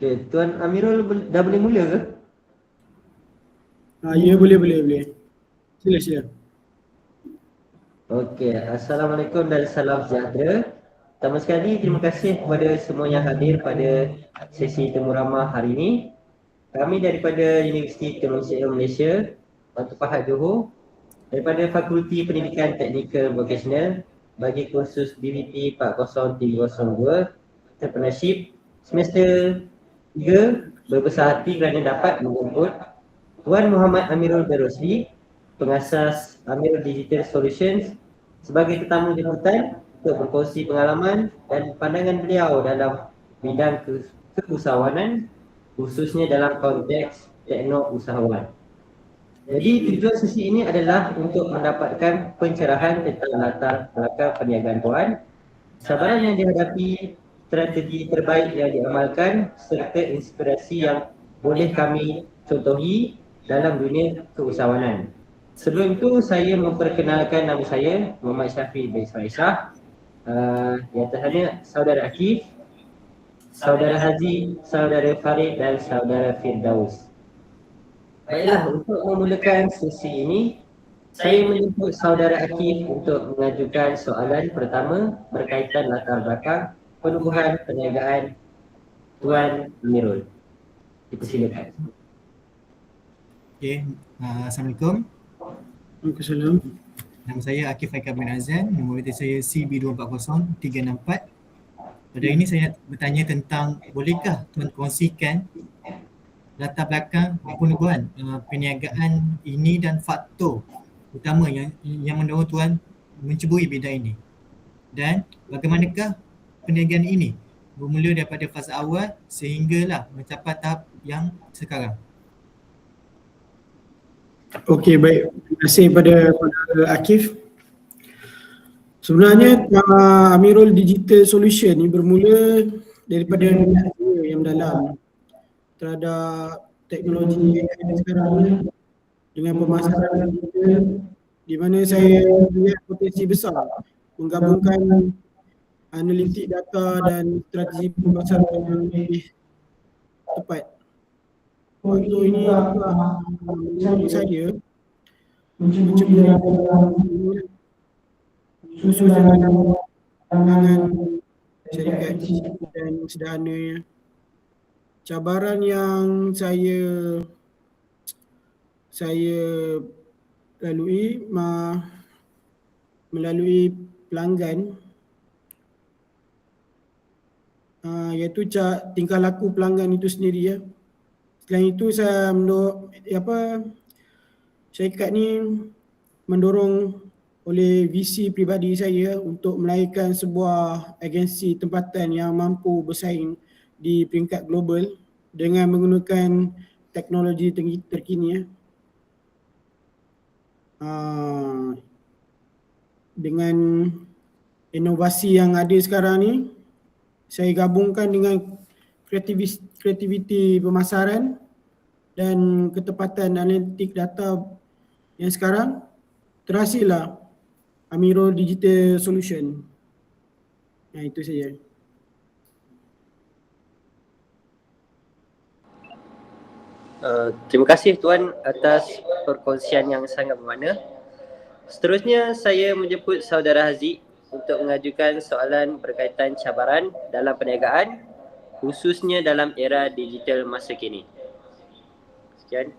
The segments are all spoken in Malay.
Okay, Tuan Amirul dah boleh mula ke? Ya, boleh. Sila. Okey, Assalamualaikum dan salam sejahtera. Pertama sekali, terima kasih kepada semua yang hadir pada sesi temu ramah hari ini. Kami daripada Universiti Terusi Malaysia, Batu Pahat Johor, daripada Fakulti Pendidikan Teknikal Vocational bagi kursus BVT 40302 Entrepreneurship semester 3, berbesar hati kerana dapat menjemput Tuan Muhammad Amirul Berosli, pengasas Amirul Digital Solutions sebagai tetamu jemputan untuk berkongsi pengalaman dan pandangan beliau dalam bidang keusahawanan, khususnya dalam konteks tekno-usahawan. Jadi tujuan sesi ini adalah untuk mendapatkan pencerahan tentang latar belakang perniagaan Tuan, cabaran yang dihadapi, strategi terbaik yang diamalkan serta inspirasi yang boleh kami contohi dalam dunia keusahawanan. Sebelum itu saya memperkenalkan nama saya Muhammad Syafiq bin Ismail. Di atasnya Saudara Akif, Saudara Haji, Saudara Farid dan Saudara Firdaus. Baiklah, untuk memulakan sesi ini, saya menjemput Saudara Akif untuk mengajukan soalan pertama berkaitan latar belakang penubuhan perniagaan Tuan Amirul. Dipersilakan. Okay, Assalamualaikum. Waalaikumsalam. Nama saya Akif Haikal bin Azan, nombor kereta saya CB240364. Pada ini saya nak bertanya tentang bolehkah Tuan kongsikan latar belakang penubuhan perniagaan ini dan faktor utama yang mendorong Tuan menceburi bidang ini, dan bagaimanakah perniagaan ini bermula daripada fasa awal sehinggalah mencapai tahap yang sekarang. Okey, baik. Terima kasih pada Akif. Sebenarnya Amirul Digital Solution ni bermula daripada minat saya yang mendalam terhadap teknologi yang ada sekarang ni dengan pemasaran digital, di mana saya melihat potensi besar menggabungkan analitik data dan strategi pemasaran yang lebih tepat. Waktu ini menurut saya menceburi khususnya dalam pandangan syarikat dan sederhananya. Cabaran yang saya lalui melalui pelanggan, iaitu tingkah laku pelanggan itu sendiri ya. Selain itu syarikat ni mendorong oleh visi pribadi saya untuk melahirkan sebuah agensi tempatan yang mampu bersaing di peringkat global dengan menggunakan teknologi terkini. Dengan inovasi yang ada sekarang ni, saya gabungkan dengan kreativiti pemasaran dan ketepatan analitik data yang sekarang, terhasillah Amirul Digital Solution. Itu saja. Terima kasih Tuan atas perkongsian yang sangat bermakna. Seterusnya saya menjemput Saudara Haziq untuk mengajukan soalan berkaitan cabaran dalam perniagaan, khususnya dalam era digital masa kini. Sekian.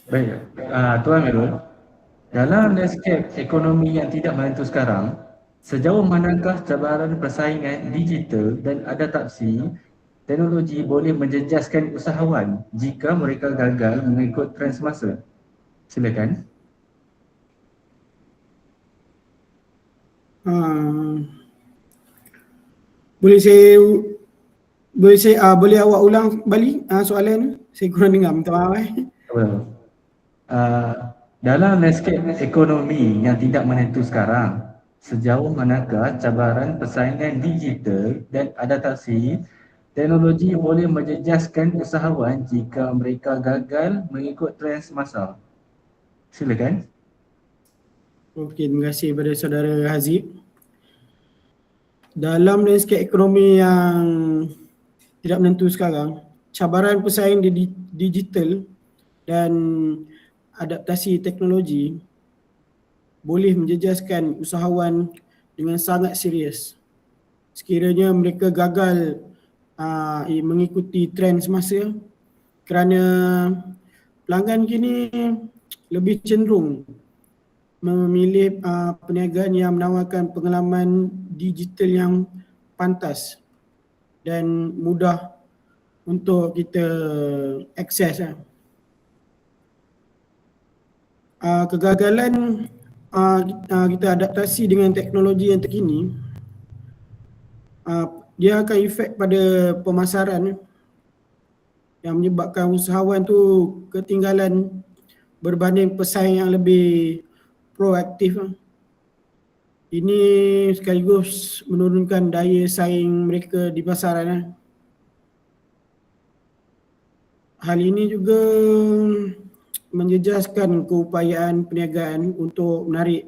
Baik, Tuan Amirul, dalam landscape ekonomi yang tidak menentu sekarang, sejauh manakah cabaran persaingan digital dan adaptasi teknologi boleh menjejaskan usahawan jika mereka gagal mengikut trend semasa? Silakan. Boleh awak ulang balik soalan? Saya kurang dengar, minta maaf. Dalam landscape ekonomi yang tidak menentu sekarang, sejauh manakah cabaran persaingan digital dan adaptasi teknologi boleh menjejaskan usahawan jika mereka gagal mengikut trend semasa? Silakan. Okey, terima kasih kepada saudara Haziq. Dalam landscape ekonomi yang tidak menentu sekarang, cabaran pesaing digital dan adaptasi teknologi boleh menjejaskan usahawan dengan sangat serius. Sekiranya mereka gagal mengikuti trend semasa, kerana pelanggan kini lebih cenderung memilih perniagaan yang menawarkan pengalaman digital yang pantas dan mudah untuk kita akses. Kegagalan kita adaptasi dengan teknologi yang terkini, dia akan efek pada pemasaran yang menyebabkan usahawan tu ketinggalan berbanding pesaing yang lebih proaktif. Ini sekaligus menurunkan daya saing mereka di pasaran. Hal ini juga menjejaskan keupayaan perniagaan untuk menarik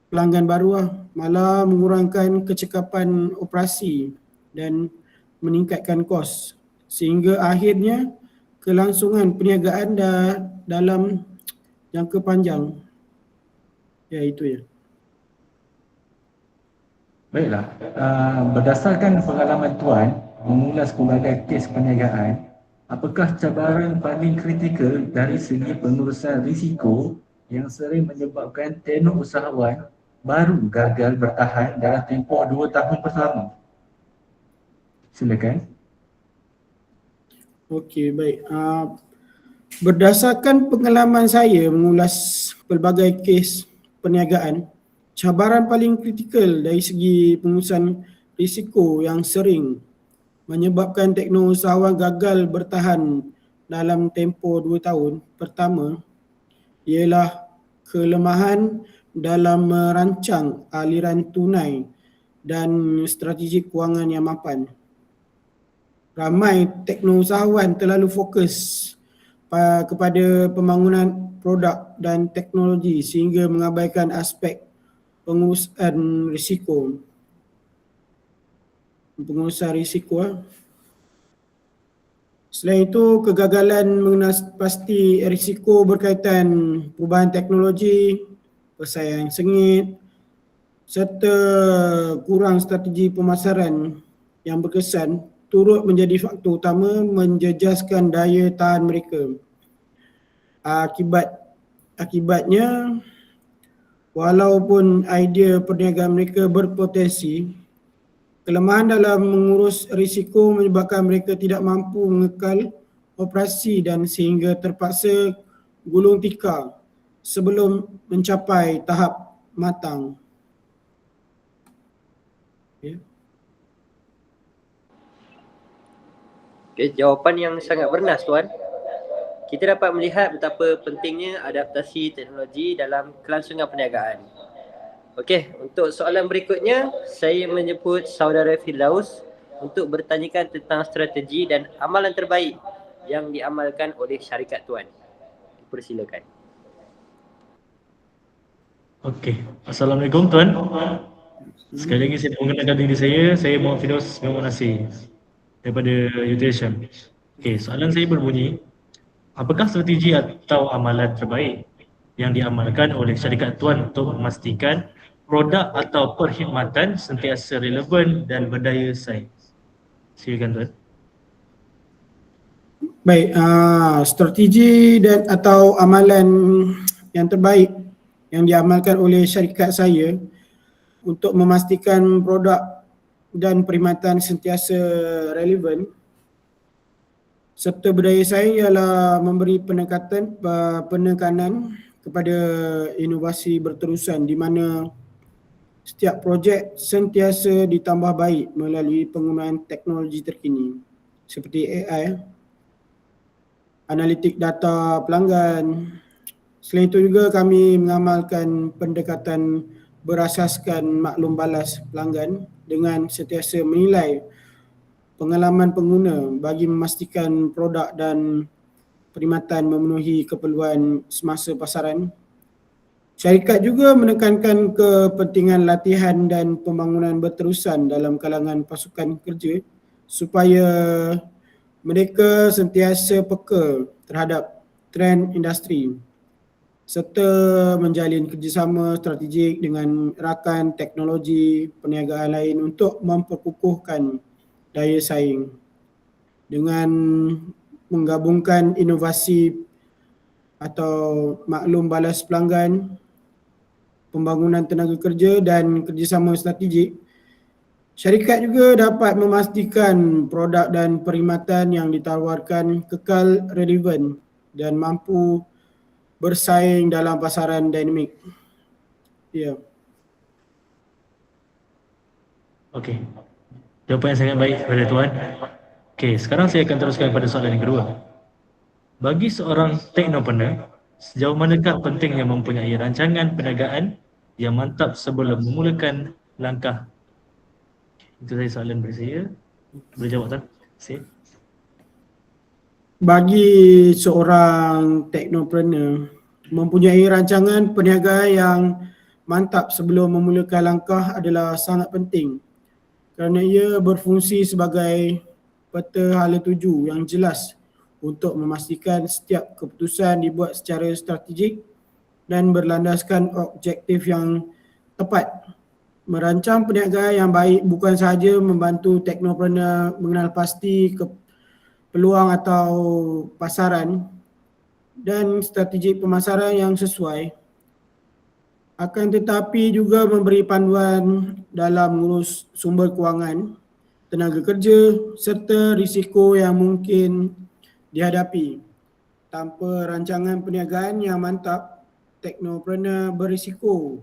pelanggan baru, malah mengurangkan kecekapan operasi dan meningkatkan kos, sehingga akhirnya kelangsungan perniagaan dalam jangka panjang. Ya, itu ya. Baiklah, berdasarkan pengalaman Tuan mengulas pelbagai kes perniagaan, apakah cabaran paling kritikal dari segi pengurusan risiko yang sering menyebabkan tenor usahawan baru gagal bertahan dalam tempoh 2 tahun pertama? Silakan. Okey, baik. Berdasarkan pengalaman saya mengulas pelbagai kes perniagaan, cabaran paling kritikal dari segi pengurusan risiko yang sering menyebabkan teknologi usahawan gagal bertahan dalam tempoh 2 tahun pertama ialah kelemahan dalam merancang aliran tunai dan strategi kewangan yang mapan. Ramai teknologi usahawan terlalu fokus kepada pembangunan produk dan teknologi sehingga mengabaikan aspek pengurusan risiko. Selain itu, kegagalan mengenal pasti risiko berkaitan perubahan teknologi, persaingan sengit serta kurang strategi pemasaran yang berkesan turut menjadi faktor utama menjejaskan daya tahan mereka. Akibatnya, walaupun idea perniagaan mereka berpotensi, kelemahan dalam mengurus risiko menyebabkan mereka tidak mampu mengekal operasi dan sehingga terpaksa gulung tikar sebelum mencapai tahap matang. Okay, jawapan yang sangat bernas, Tuan. Kita dapat melihat betapa pentingnya adaptasi teknologi dalam kelangsungan perniagaan. Okey, untuk soalan berikutnya, saya menyebut saudara Firdaus untuk bertanyakan tentang strategi dan amalan terbaik yang diamalkan oleh syarikat Tuan. Persilakan. Okey, Assalamualaikum Tuan. Sekali lagi saya mengenalkan diri saya Muhammad Firdaus Muhammad Nasir daripada UTHM. Okey, soalan saya berbunyi, apakah strategi atau amalan terbaik yang diamalkan oleh syarikat Tuan untuk memastikan produk atau perkhidmatan sentiasa relevan dan berdaya saing? Silakan Tuan. Baik, strategi dan atau amalan yang terbaik yang diamalkan oleh syarikat saya untuk memastikan produk dan perkhidmatan sentiasa relevan serta berdaya saing ialah memberi penekanan kepada inovasi berterusan di mana setiap projek sentiasa ditambah baik melalui penggunaan teknologi terkini seperti AI, analitik data pelanggan. Selain itu juga kami mengamalkan pendekatan berasaskan maklum balas pelanggan dengan sentiasa menilai pengalaman pengguna bagi memastikan produk dan perkhidmatan memenuhi keperluan semasa pasaran. Syarikat juga menekankan kepentingan latihan dan pembangunan berterusan dalam kalangan pasukan kerja supaya mereka sentiasa peka terhadap trend industri serta menjalin kerjasama strategik dengan rakan teknologi perniagaan lain untuk memperkukuhkan daya saing dengan menggabungkan inovasi atau maklum balas pelanggan, pembangunan tenaga kerja dan kerjasama strategik. Syarikat juga dapat memastikan produk dan perkhidmatan yang ditawarkan kekal relevan dan mampu bersaing dalam pasaran dinamik. Ya. Okey. Jawapan yang sangat baik kepada Tuan. Okey, sekarang saya akan teruskan pada soalan yang kedua. Bagi seorang teknopreneur, sejauh manakah pentingnya mempunyai rancangan perniagaan yang mantap sebelum memulakan langkah? Itu saja soalan dari saya. Boleh jawab tak? Terima kasih. Bagi seorang teknopreneur, mempunyai rancangan perniagaan yang mantap sebelum memulakan langkah adalah sangat penting kerana ia berfungsi sebagai peta hala tuju yang jelas untuk memastikan setiap keputusan dibuat secara strategik dan berlandaskan objektif yang tepat. Merancang perniagaan yang baik bukan sahaja membantu teknopreneur mengenal pasti peluang atau pasaran dan strategi pemasaran yang sesuai, akan tetapi juga memberi panduan dalam mengurus sumber kewangan, tenaga kerja serta risiko yang mungkin dihadapi. Tanpa rancangan perniagaan yang mantap, teknopreneur berisiko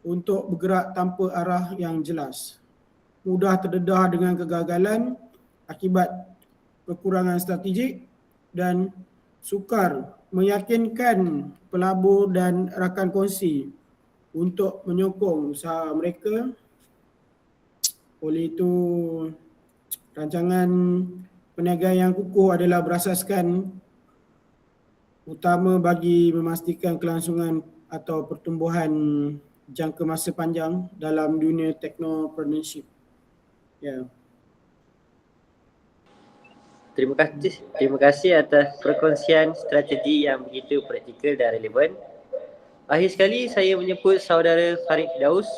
untuk bergerak tanpa arah yang jelas, mudah terdedah dengan kegagalan akibat kekurangan strategik dan sukar meyakinkan pelabur dan rakan kongsi untuk menyokong usaha mereka. Oleh itu, rancangan perniagaan yang kukuh adalah berasaskan utama bagi memastikan kelangsungan atau pertumbuhan jangka masa panjang dalam dunia technopreneurship. Ya. Terima kasih atas perkongsian strategi yang begitu praktikal dan relevan. Akhir sekali saya menyebut saudara Farid Firdaus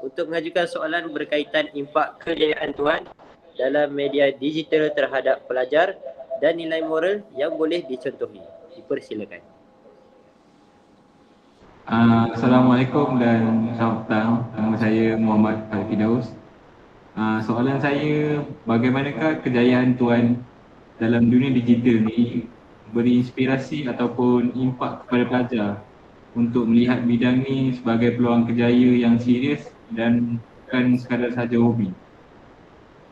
untuk mengajukan soalan berkaitan impak kejayaan Tuan dalam media digital terhadap pelajar dan nilai moral yang boleh dicontohi. Dipersilakan. Assalamualaikum dan selamat petang. Nama saya Muhammad Farid Firdaus. Soalan saya, bagaimanakah kejayaan Tuan dalam dunia digital ni beri inspirasi ataupun impak kepada pelajar untuk melihat bidang ni sebagai peluang kerjaya yang serius dan bukan sekadar sahaja hobi?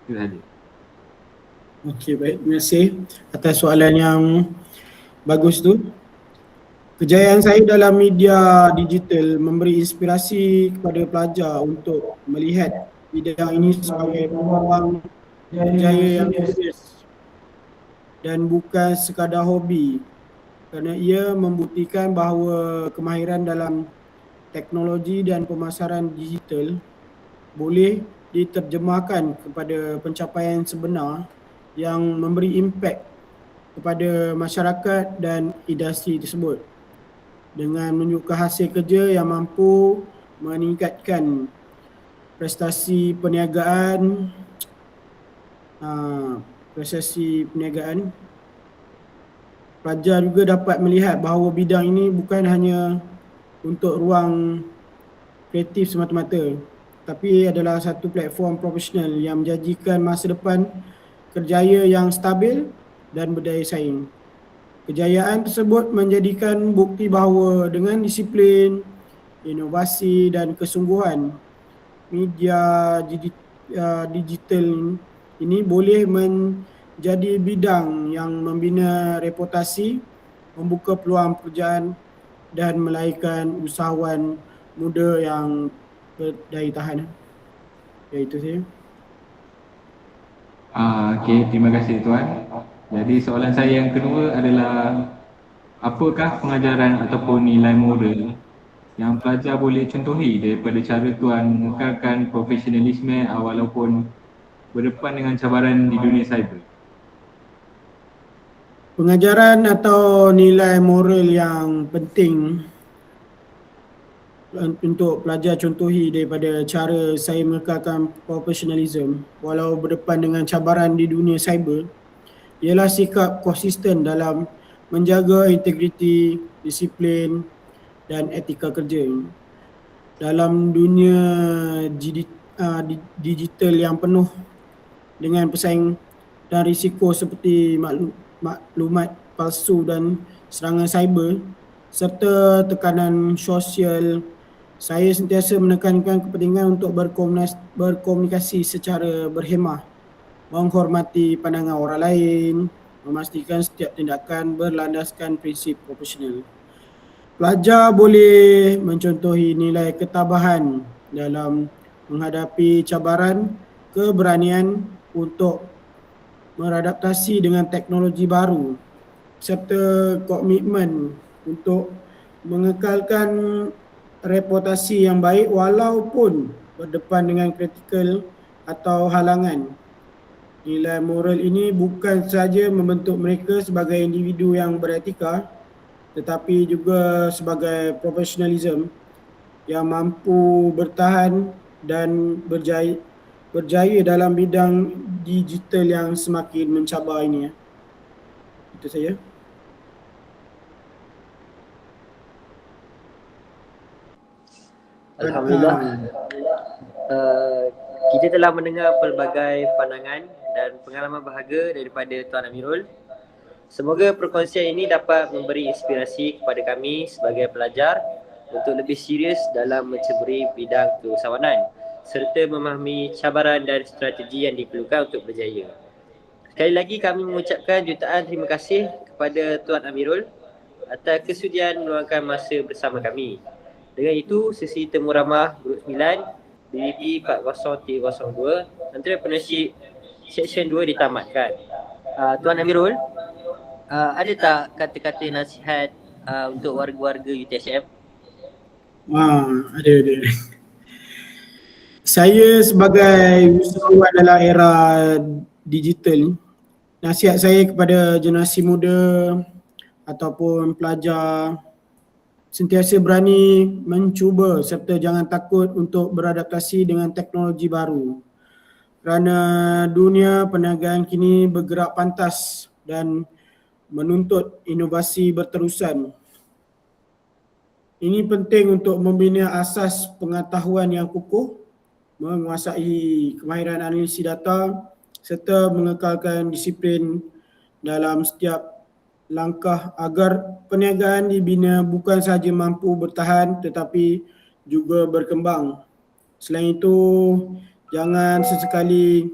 Itu sahaja. Okey, baik. Terima kasih atas soalan yang bagus tu. Kejayaan saya dalam media digital memberi inspirasi kepada pelajar untuk melihat bidang ini sebagai peluang kerjaya yang serius dan bukan sekadar hobi, kerana ia membuktikan bahawa kemahiran dalam teknologi dan pemasaran digital boleh diterjemahkan kepada pencapaian sebenar yang memberi impak kepada masyarakat dan industri tersebut dengan menunjukkan hasil kerja yang mampu meningkatkan prestasi perniagaan. Pelajar juga dapat melihat bahawa bidang ini bukan hanya untuk ruang kreatif semata-mata, tapi adalah satu platform profesional yang menjanjikan masa depan kerjaya yang stabil dan berdaya saing. Kejayaan tersebut menjadikan bukti bahawa dengan disiplin, inovasi dan kesungguhan, media digital ini boleh menjadi bidang yang membina reputasi, membuka peluang pekerjaan dan melahirkan usahawan muda yang berdaya tahan. Ya, itu saja. Okey, terima kasih Tuan. Jadi soalan saya yang kedua adalah, apakah pengajaran ataupun nilai moral yang pelajar boleh contohi daripada cara tuan mengekalkan profesionalisme walaupun berdepan dengan cabaran di dunia cyber? Pengajaran atau nilai moral yang penting untuk pelajar contohi daripada cara saya mengekalkan profesionalism walau berdepan dengan cabaran di dunia cyber ialah sikap konsisten dalam menjaga integriti, disiplin dan etika kerja. Dalam dunia digital yang penuh dengan pesaing dan risiko seperti maklumat palsu dan serangan cyber serta tekanan sosial, saya sentiasa menekankan kepentingan untuk berkomunikasi secara berhemah, menghormati pandangan orang lain, memastikan setiap tindakan berlandaskan prinsip profesional. Pelajar boleh mencontohi nilai ketabahan dalam menghadapi cabaran, keberanian untuk beradaptasi dengan teknologi baru serta komitmen untuk mengekalkan reputasi yang baik walaupun berdepan dengan kritikal atau halangan. Nilai moral ini bukan sahaja membentuk mereka sebagai individu yang beretika tetapi juga sebagai profesionalism yang mampu bertahan dan berjaya dalam bidang digital yang semakin mencabar ini. Itu saja. Alhamdulillah. Kita telah mendengar pelbagai pandangan dan pengalaman berharga daripada Tuan Amirul. Semoga perkongsian ini dapat memberi inspirasi kepada kami sebagai pelajar untuk lebih serius dalam menceburi bidang keusahawanan serta memahami cabaran dan strategi yang diperlukan untuk berjaya. Sekali lagi kami mengucapkan jutaan terima kasih kepada Tuan Amirul atas kesudian meluangkan masa bersama kami. Dengan itu, sesi temu ramah Grup 9 BVP 40302 antara penersip Seksyen 2 ditamatkan. Tuan Amirul, ada tak kata-kata nasihat untuk warga-warga UTSM? Ada. Saya sebagai usahawan dalam era digital, nasihat saya kepada generasi muda ataupun pelajar sentiasa berani mencuba serta jangan takut untuk beradaptasi dengan teknologi baru. Kerana dunia perniagaan kini bergerak pantas dan menuntut inovasi berterusan. Ini penting untuk membina asas pengetahuan yang kukuh, menguasai kemahiran analisis data serta mengekalkan disiplin dalam setiap langkah agar perniagaan dibina bukan sahaja mampu bertahan tetapi juga berkembang. Selain itu, jangan sesekali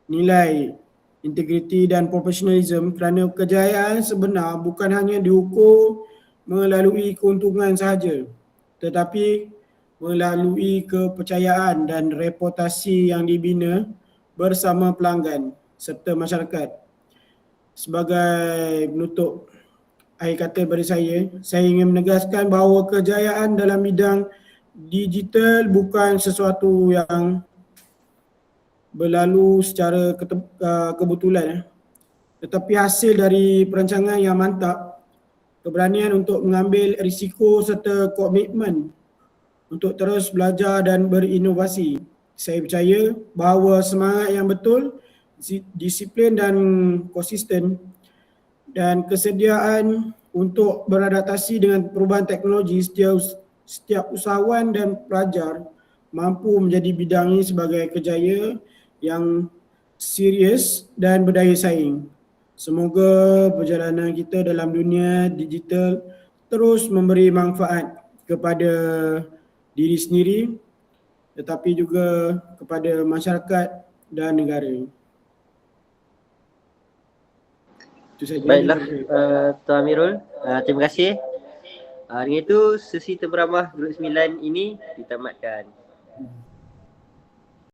nilai integriti dan profesionalism kerana kejayaan sebenar bukan hanya diukur melalui keuntungan sahaja tetapi melalui kepercayaan dan reputasi yang dibina bersama pelanggan serta masyarakat. Sebagai penutup akhir kata dari saya ingin menegaskan bahawa kejayaan dalam bidang digital bukan sesuatu yang berlalu secara kebetulan, tetapi hasil dari perancangan yang mantap, keberanian untuk mengambil risiko serta komitmen untuk terus belajar dan berinovasi. Saya percaya bahawa semangat yang betul, disiplin dan konsisten dan kesediaan untuk beradaptasi dengan perubahan teknologi setiap usahawan dan pelajar mampu menjadi bidang ini sebagai kerjaya yang serius dan berdaya saing. Semoga perjalanan kita dalam dunia digital terus memberi manfaat kepada diri sendiri tetapi juga kepada masyarakat dan negara. Baiklah, Tuan Amirul, terima kasih. Dengan itu, sesi temu ramah Grup 9 ini ditamatkan.